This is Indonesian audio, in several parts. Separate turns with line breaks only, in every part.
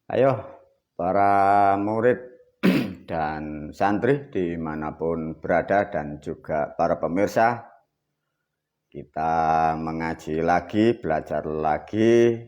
Ayo para murid dan santri dimanapun berada dan juga para pemirsa, kita mengaji lagi, belajar lagi,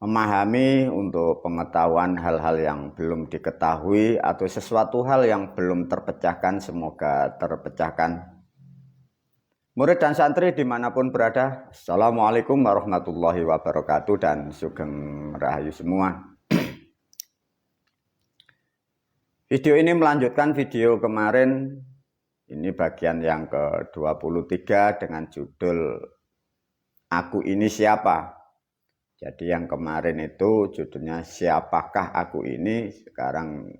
memahami untuk pengetahuan hal-hal yang belum diketahui atau sesuatu hal yang belum terpecahkan, semoga terpecahkan. Murid dan santri dimanapun berada, Assalamualaikum warahmatullahi wabarakatuh dan sugeng rahayu semua. Video ini melanjutkan video kemarin, ini bagian yang ke-23 dengan judul Aku Ini Siapa. Jadi yang kemarin itu judulnya Siapakah Aku Ini, sekarang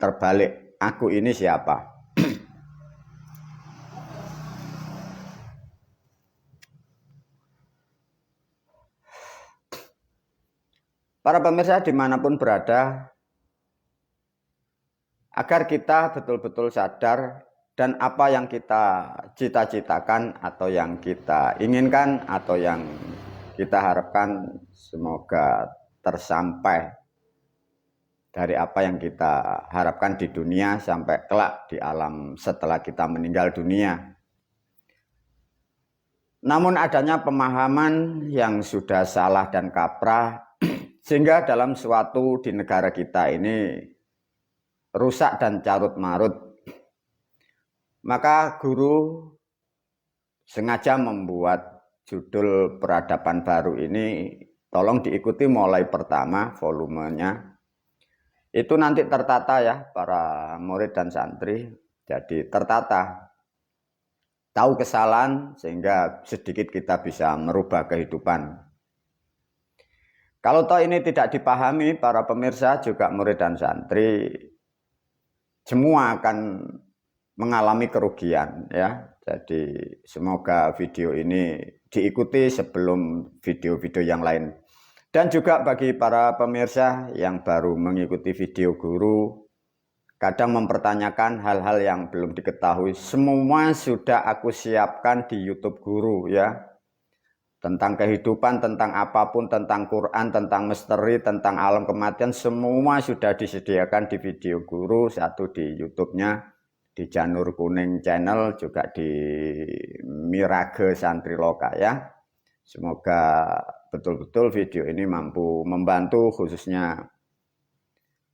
terbalik, Aku Ini Siapa. Para pemirsa dimanapun berada, agar kita betul-betul sadar dan apa yang kita cita-citakan atau yang kita inginkan atau yang kita harapkan semoga tersampai dari apa yang kita harapkan di dunia sampai kelak di alam setelah kita meninggal dunia. Namun adanya pemahaman yang sudah salah dan kaprah sehingga dalam suatu di negara kita ini rusak dan carut marut. Maka guru sengaja membuat judul peradaban baru ini, tolong diikuti mulai pertama volumenya. Itu nanti tertata ya para murid dan santri, jadi tertata. Tahu kesalahan sehingga sedikit kita bisa merubah kehidupan. Kalau toh ini tidak dipahami para pemirsa juga murid dan santri, semua akan mengalami kerugian ya. Jadi semoga video ini diikuti sebelum video-video yang lain. Dan juga bagi para pemirsa yang baru mengikuti video guru, kadang mempertanyakan hal-hal yang belum diketahui, semua sudah aku siapkan di YouTube guru ya. Tentang kehidupan, tentang apapun, tentang Quran, tentang misteri, tentang alam kematian, semua sudah disediakan di video guru, satu di YouTube-nya, di Janur Kuning Channel, juga di Mirage Santri Loka ya. Semoga betul-betul video ini mampu membantu khususnya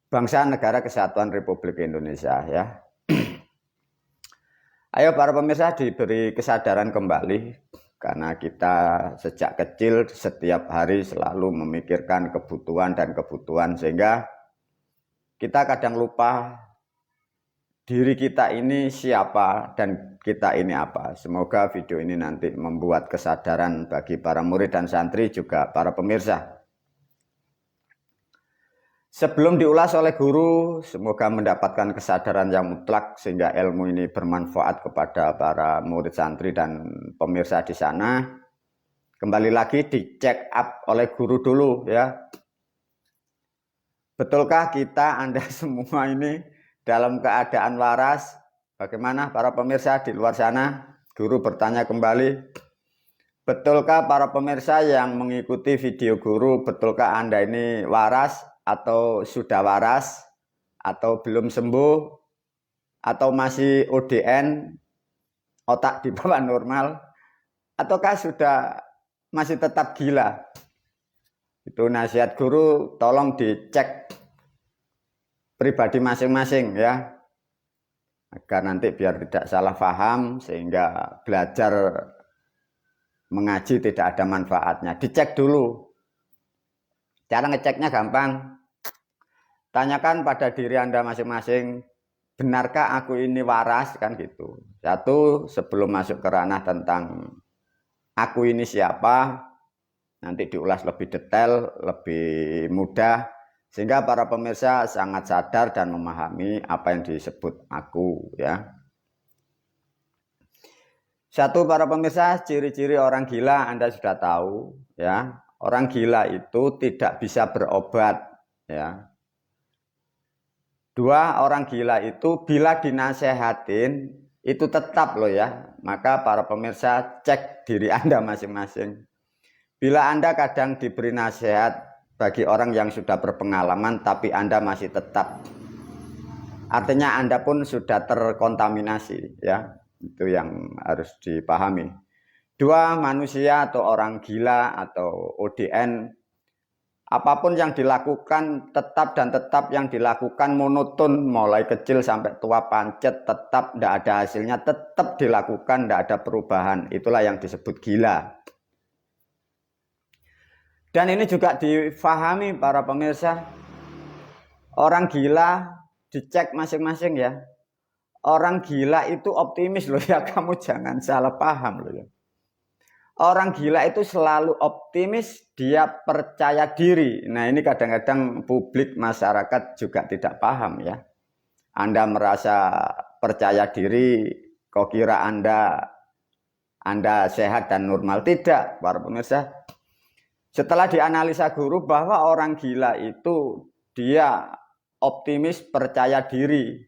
bangsa negara kesatuan Republik Indonesia ya. Ayo para pemirsa diberi kesadaran kembali. Karena kita sejak kecil setiap hari selalu memikirkan kebutuhan dan kebutuhan sehingga kita kadang lupa diri kita ini siapa dan kita ini apa. Semoga video ini nanti membuat kesadaran bagi para murid dan santri juga para pemirsa. Sebelum diulas oleh guru, semoga mendapatkan kesadaran yang mutlak sehingga ilmu ini bermanfaat kepada para murid santri dan pemirsa di sana. Kembali lagi dicek up oleh guru dulu ya. Betulkah kita, Anda semua ini dalam keadaan waras? Bagaimana para pemirsa di luar sana? Guru bertanya kembali. Betulkah para pemirsa yang mengikuti video guru, betulkah Anda ini waras? Atau sudah waras, atau belum sembuh, atau masih ODN, otak di bawah normal, ataukah sudah masih tetap gila? Itu nasihat guru, tolong dicek pribadi masing-masing ya, agar nanti biar tidak salah paham, sehingga belajar mengaji tidak ada manfaatnya. Dicek dulu. Cara ngeceknya gampang. Tanyakan pada diri Anda masing-masing, benarkah aku ini waras, kan gitu. Satu, sebelum masuk ke ranah tentang aku ini siapa, nanti diulas lebih detail, lebih mudah, sehingga para pemirsa sangat sadar dan memahami apa yang disebut aku ya. Satu, para pemirsa, ciri-ciri orang gila Anda sudah tahu ya. Orang gila itu tidak bisa berobat ya. Dua, orang gila itu bila dinasehatin itu tetap loh ya. Maka para pemirsa cek diri Anda masing-masing. Bila Anda kadang diberi nasihat bagi orang yang sudah berpengalaman tapi Anda masih tetap. Artinya Anda pun sudah terkontaminasi, ya. Itu yang harus dipahami. Dua, manusia atau orang gila atau ODN, apapun yang dilakukan tetap dan tetap yang dilakukan monoton, mulai kecil sampai tua pancet, tetap tidak ada hasilnya, tetap dilakukan, tidak ada perubahan. Itulah yang disebut gila. Dan ini juga difahami para pemirsa, orang gila dicek masing-masing ya. Orang gila itu optimis loh ya, kamu jangan salah paham loh ya. Orang gila itu selalu optimis, dia percaya diri. Nah ini kadang-kadang publik masyarakat juga tidak paham ya. Anda merasa percaya diri, kok kira Anda sehat dan normal? Tidak, para pemirsa. Setelah dianalisa guru bahwa orang gila itu dia optimis, percaya diri.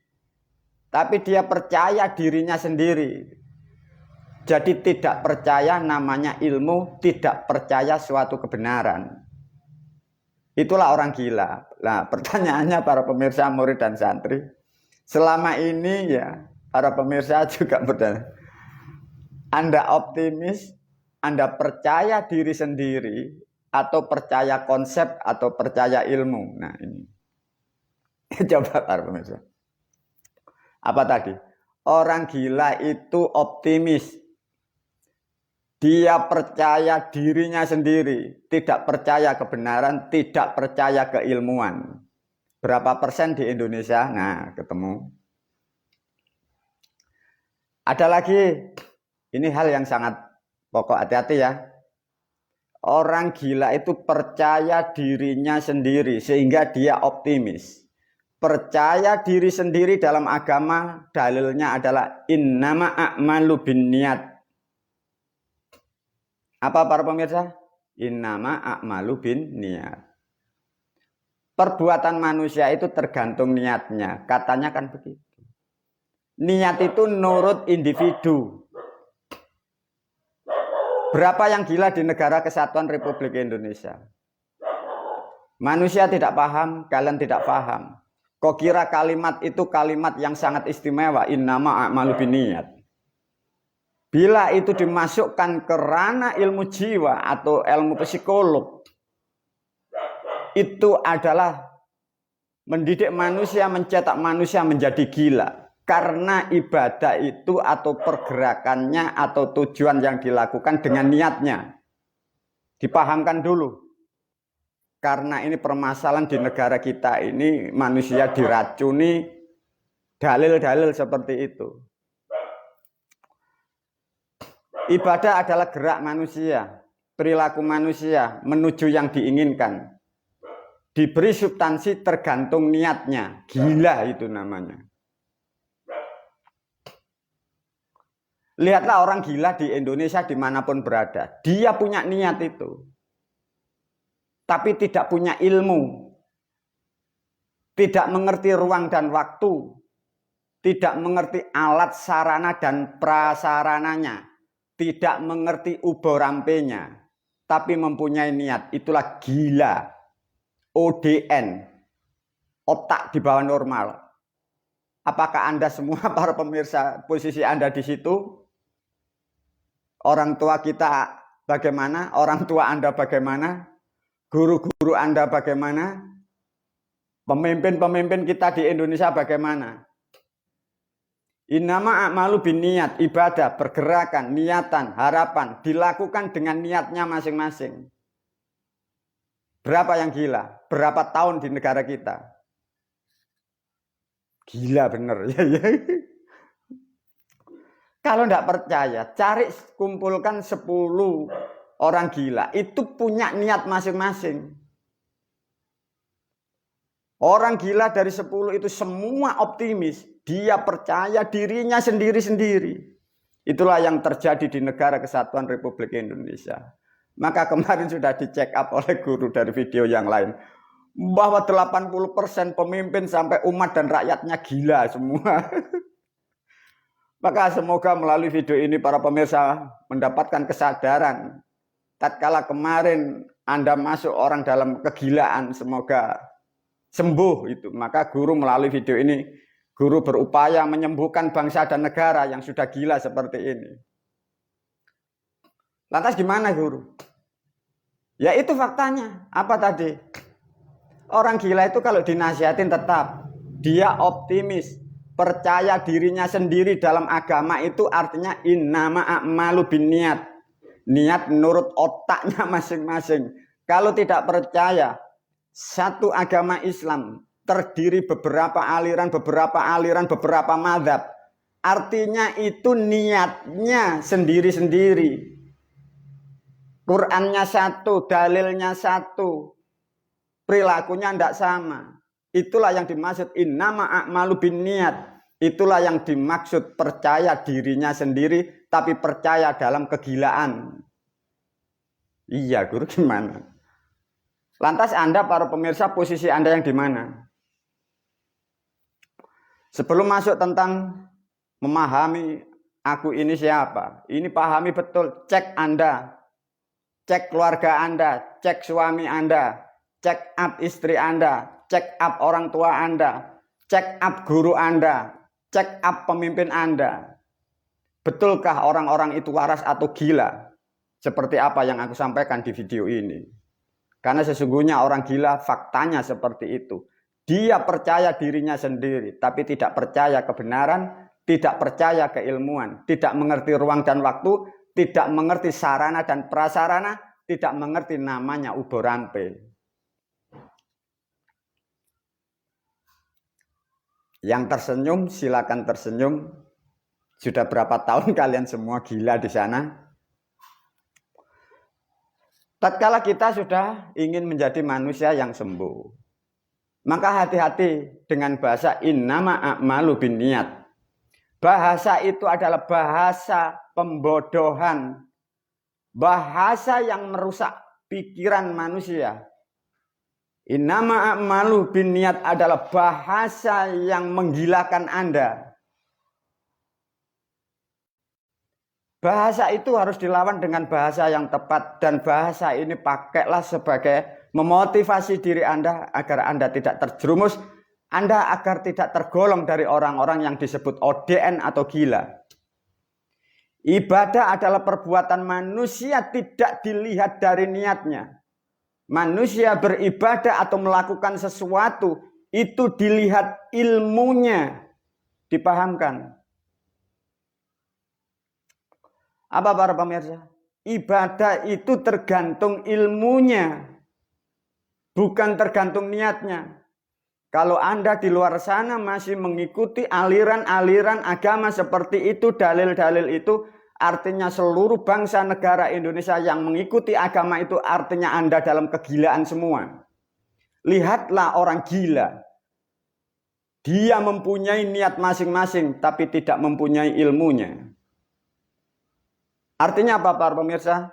Tapi dia percaya dirinya sendiri. Jadi tidak percaya namanya ilmu, tidak percaya suatu kebenaran. Itulah orang gila. Nah, pertanyaannya para pemirsa, murid dan santri, selama ini ya, para pemirsa juga bertanya, Anda optimis, Anda percaya diri sendiri, atau percaya konsep, atau percaya ilmu? Nah ini. Coba para pemirsa. Apa tadi? Orang gila itu optimis. Dia percaya dirinya sendiri, tidak percaya kebenaran, tidak percaya keilmuan. Berapa persen di Indonesia? Nah, ketemu. Ada lagi, ini hal yang sangat pokok, hati-hati ya. Orang gila itu percaya dirinya sendiri sehingga dia optimis. Percaya diri sendiri dalam agama dalilnya adalah innama a'malu binniyat. Apa para pemirsa? Innama a'malu binniyat. Perbuatan manusia itu tergantung niatnya. Katanya kan begitu. Niat itu nurut individu. Berapa yang gila di negara kesatuan Republik Indonesia? Manusia tidak paham, kalian tidak paham. Kok kira kalimat itu kalimat yang sangat istimewa, innama a'malu binniyat. Bila itu dimasukkan ke ranah ilmu jiwa atau ilmu psikolog, itu adalah mendidik manusia, mencetak manusia menjadi gila. Karena ibadah itu atau pergerakannya atau tujuan yang dilakukan dengan niatnya. Dipahamkan dulu. Karena ini permasalahan di negara kita ini, manusia diracuni dalil-dalil seperti itu. Ibadah adalah gerak manusia, perilaku manusia menuju yang diinginkan. Diberi substansi tergantung niatnya. Gila itu namanya. Lihatlah orang gila di Indonesia dimanapun berada. Dia punya niat itu. Tapi tidak punya ilmu, tidak mengerti ruang dan waktu, tidak mengerti alat sarana dan prasarananya, tidak mengerti uborampenya, tapi mempunyai niat. Itulah gila, ODN, otak di bawah normal. Apakah Anda semua para pemirsa posisi Anda di situ? Orang tua kita bagaimana? Orang tua Anda bagaimana? Guru-guru Anda bagaimana? Pemimpin-pemimpin kita di Indonesia bagaimana? Innama a'malu binniyat, ibadah, pergerakan, niatan, harapan dilakukan dengan niatnya masing-masing. Berapa yang gila? Berapa tahun di negara kita? Gila bener ya. Kalau tidak percaya, cari kumpulkan 10 orang gila, itu punya niat masing-masing. Orang gila dari 10 itu semua optimis. Dia percaya dirinya sendiri-sendiri. Itulah yang terjadi di negara kesatuan Republik Indonesia. Maka kemarin sudah dicek up oleh guru dari video yang lain. Bahwa 80% pemimpin sampai umat dan rakyatnya gila semua. Maka semoga melalui video ini para pemirsa mendapatkan kesadaran tatkala kemarin Anda masuk orang dalam kegilaan, semoga sembuh itu. Maka guru melalui video ini, guru berupaya menyembuhkan bangsa dan negara yang sudah gila seperti ini. Lantas gimana guru? Ya itu faktanya. Apa tadi? Orang gila itu kalau dinasihatin tetap, dia optimis, percaya dirinya sendiri dalam agama itu artinya innama a'malu binniat. Niat menurut otaknya masing-masing. Kalau tidak percaya, satu agama Islam terdiri beberapa aliran, beberapa mazhab. Artinya itu niatnya sendiri-sendiri. Qurannya satu, dalilnya satu, perilakunya tidak sama. Itulah yang dimaksud innama a'malu binniat. Itulah yang dimaksud percaya dirinya sendiri, tapi percaya dalam kegilaan. Iya, guru gimana? Lantas Anda, para pemirsa, posisi Anda yang di mana? Sebelum masuk tentang memahami aku ini siapa, ini pahami betul, cek Anda, cek keluarga Anda, cek suami Anda, cek up istri Anda, cek up orang tua Anda, cek up guru Anda, cek up pemimpin Anda. Betulkah orang-orang itu waras atau gila? Seperti apa yang aku sampaikan di video ini. Karena sesungguhnya orang gila faktanya seperti itu. Dia percaya dirinya sendiri, tapi tidak percaya kebenaran, tidak percaya keilmuan, tidak mengerti ruang dan waktu, tidak mengerti sarana dan prasarana, tidak mengerti namanya uborampe. Yang tersenyum silakan tersenyum. Sudah berapa tahun kalian semua gila di sana? Tatkala kita sudah ingin menjadi manusia yang sembuh, maka hati-hati dengan bahasa innama a'malu binniat. Bahasa itu adalah bahasa pembodohan, bahasa yang merusak pikiran manusia. Innama a'malu binniat adalah bahasa yang menggilakan Anda. Bahasa itu harus dilawan dengan bahasa yang tepat, dan bahasa ini pakailah sebagai memotivasi diri Anda agar Anda tidak terjerumus, Anda agar tidak tergolong dari orang-orang yang disebut ODN atau gila. Ibadah adalah perbuatan manusia tidak dilihat dari niatnya. Manusia beribadah atau melakukan sesuatu itu dilihat ilmunya, dipahamkan. Apa para pemirsa? Ibadah itu tergantung ilmunya, bukan tergantung niatnya. Kalau Anda di luar sana masih mengikuti aliran-aliran agama seperti itu, dalil-dalil itu, artinya seluruh bangsa negara Indonesia yang mengikuti agama itu artinya Anda dalam kegilaan semua. Lihatlah orang gila. Dia mempunyai niat masing-masing tapi tidak mempunyai ilmunya. Artinya apa para pemirsa?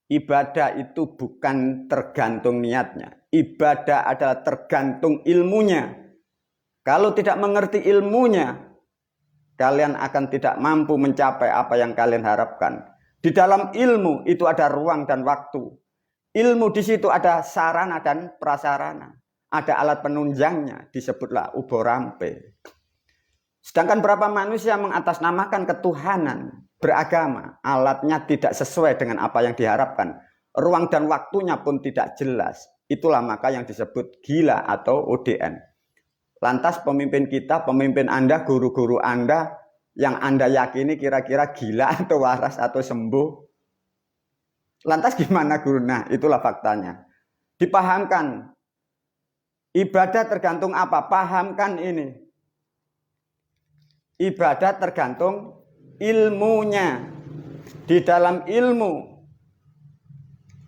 Ibadah itu bukan tergantung niatnya. Ibadah adalah tergantung ilmunya. Kalau tidak mengerti ilmunya, kalian akan tidak mampu mencapai apa yang kalian harapkan. Di dalam ilmu itu ada ruang dan waktu. Ilmu di situ ada sarana dan prasarana. Ada alat penunjangnya, disebutlah uborampe. Sedangkan berapa manusia mengatasnamakan ketuhanan, beragama, alatnya tidak sesuai dengan apa yang diharapkan. Ruang dan waktunya pun tidak jelas. Itulah maka yang disebut gila atau ODN. Lantas pemimpin kita, pemimpin Anda, guru-guru Anda, yang Anda yakini kira-kira gila atau waras atau sembuh. Lantas gimana guru? Nah, itulah faktanya. Dipahamkan. Ibadah tergantung apa? Pahamkan ini. Ibadah tergantung ilmunya. Di dalam ilmu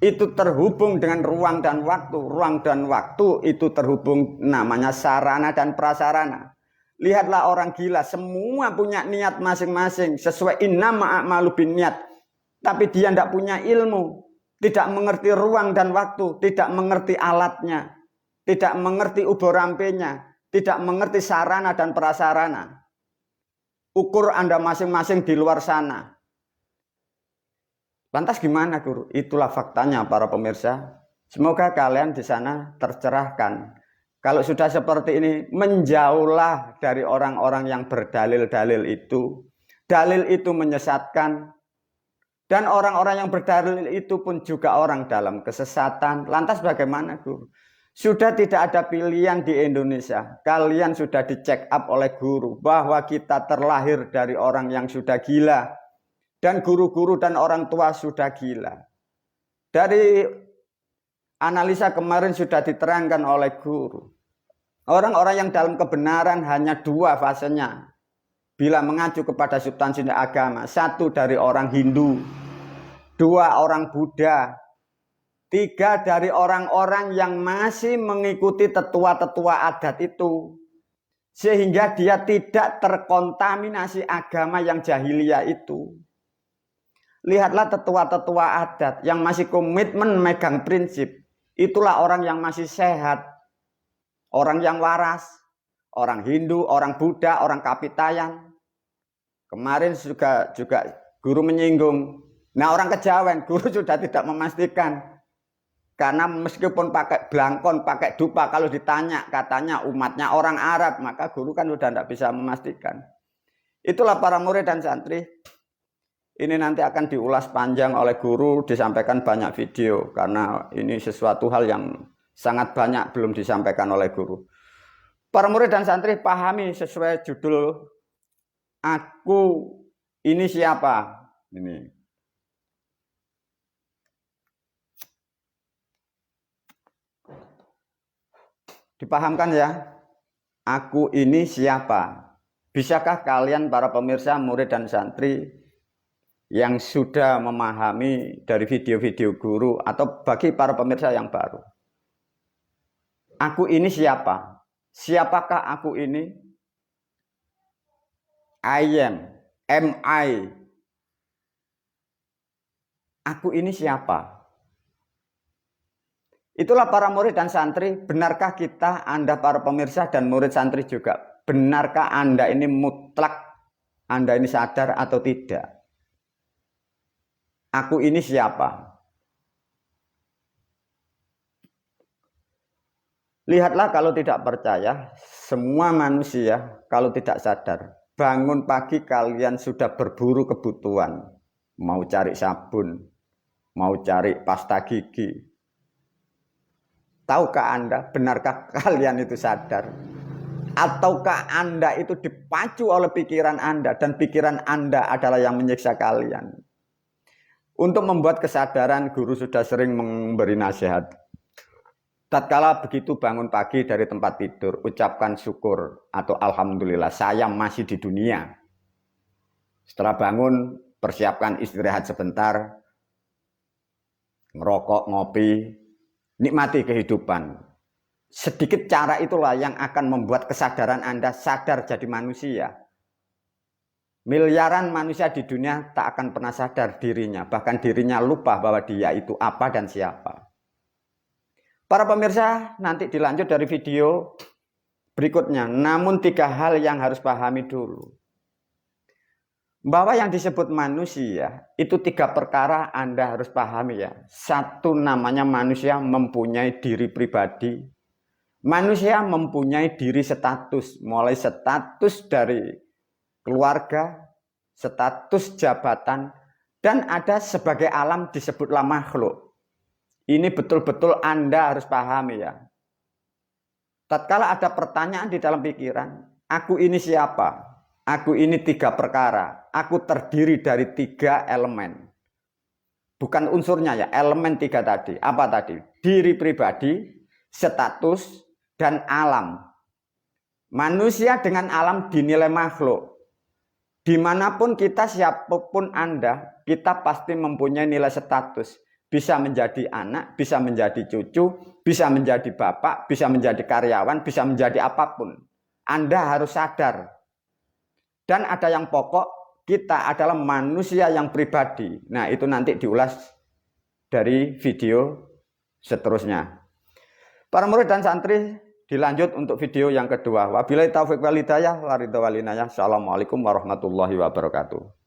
itu terhubung dengan ruang dan waktu. Ruang dan waktu itu terhubung namanya sarana dan prasarana. Lihatlah orang gila, semua punya niat masing-masing sesuai innama a'malu binniat. Tapi dia tidak punya ilmu, tidak mengerti ruang dan waktu, tidak mengerti alatnya, tidak mengerti uborampenya, tidak mengerti sarana dan prasarana. Ukur Anda masing-masing di luar sana. Lantas gimana guru? Itulah faktanya para pemirsa. Semoga kalian di sana tercerahkan. Kalau sudah seperti ini, menjauhlah dari orang-orang yang berdalil-dalil itu. Dalil itu menyesatkan. Dan orang-orang yang berdalil itu pun juga orang dalam kesesatan. Lantas bagaimana guru? Sudah tidak ada pilihan di Indonesia. Kalian sudah di-check up oleh guru bahwa kita terlahir dari orang yang sudah gila. Dan guru-guru dan orang tua sudah gila. Dari analisa kemarin sudah diterangkan oleh guru. Orang-orang yang dalam kebenaran hanya dua fasenya. Bila mengacu kepada substansi agama. Satu dari orang Hindu. Dua orang Buddha. Tiga dari orang-orang yang masih mengikuti tetua-tetua adat itu. Sehingga dia tidak terkontaminasi agama yang jahiliyah itu. Lihatlah tetua-tetua adat yang masih komitmen megang prinsip. Itulah orang yang masih sehat. Orang yang waras. Orang Hindu, orang Buddha, orang Kapitayan. Kemarin juga guru menyinggung. Nah orang Kejawen, guru sudah tidak memastikan. Karena meskipun pakai blangkon, pakai dupa, kalau ditanya katanya umatnya orang Arab. Maka guru kan sudah tidak bisa memastikan. Itulah para murid dan santri. Ini nanti akan diulas panjang oleh guru, disampaikan banyak video. Karena ini sesuatu hal yang sangat banyak belum disampaikan oleh guru. Para murid dan santri pahami sesuai judul Aku ini siapa? Ini. Dipahamkan ya? Aku ini siapa? Bisakah kalian para pemirsa, murid dan santri yang sudah memahami dari video-video guru atau bagi para pemirsa yang baru? Aku ini siapa? Siapakah aku ini? Am I? Aku ini siapa? Itulah para murid dan santri. Benarkah kita, Anda para pemirsa dan murid santri juga, benarkah Anda ini mutlak, Anda ini sadar atau tidak? Aku ini siapa? Lihatlah kalau tidak percaya, semua manusia kalau tidak sadar, bangun pagi kalian sudah berburu kebutuhan. Mau cari sabun, mau cari pasta gigi. Tahukah Anda, benarkah kalian itu sadar? Ataukah Anda itu dipacu oleh pikiran Anda dan pikiran Anda adalah yang menyiksa kalian? Untuk membuat kesadaran, guru sudah sering memberi nasihat. Tatkala begitu bangun pagi dari tempat tidur, ucapkan syukur atau alhamdulillah saya masih di dunia. Setelah bangun, persiapkan istirahat sebentar, ngerokok, ngopi, nikmati kehidupan. Sedikit cara itulah yang akan membuat kesadaran Anda sadar jadi manusia. Miliaran manusia di dunia tak akan pernah sadar dirinya. Bahkan dirinya lupa bahwa dia itu apa dan siapa. Para pemirsa, nanti dilanjut dari video berikutnya. Namun 3 hal yang harus pahami dulu. Bahwa yang disebut manusia, itu 3 perkara Anda harus pahami ya. Satu, namanya manusia mempunyai diri pribadi. Manusia mempunyai diri status. Mulai status dari keluarga, status jabatan, dan ada sebagai alam disebutlah makhluk. Ini betul-betul Anda harus pahami ya. Tatkala ada pertanyaan di dalam pikiran, aku ini siapa? Aku ini 3 perkara. Aku terdiri dari 3 elemen. Bukan unsurnya ya, elemen 3 tadi. Apa tadi? Diri pribadi, status, dan alam. Manusia dengan alam dinilai makhluk. Dimanapun kita, siapapun Anda, kita pasti mempunyai nilai status. Bisa menjadi anak, bisa menjadi cucu, bisa menjadi bapak, bisa menjadi karyawan, bisa menjadi apapun. Anda harus sadar. Dan ada yang pokok, kita adalah manusia yang pribadi. Nah, itu nanti diulas dari video seterusnya. Para murid dan santri, dilanjut untuk video yang kedua. Wabillahi taufiq wal hidayah, wa ridha wal inayah. Assalamualaikum warahmatullahi wabarakatuh.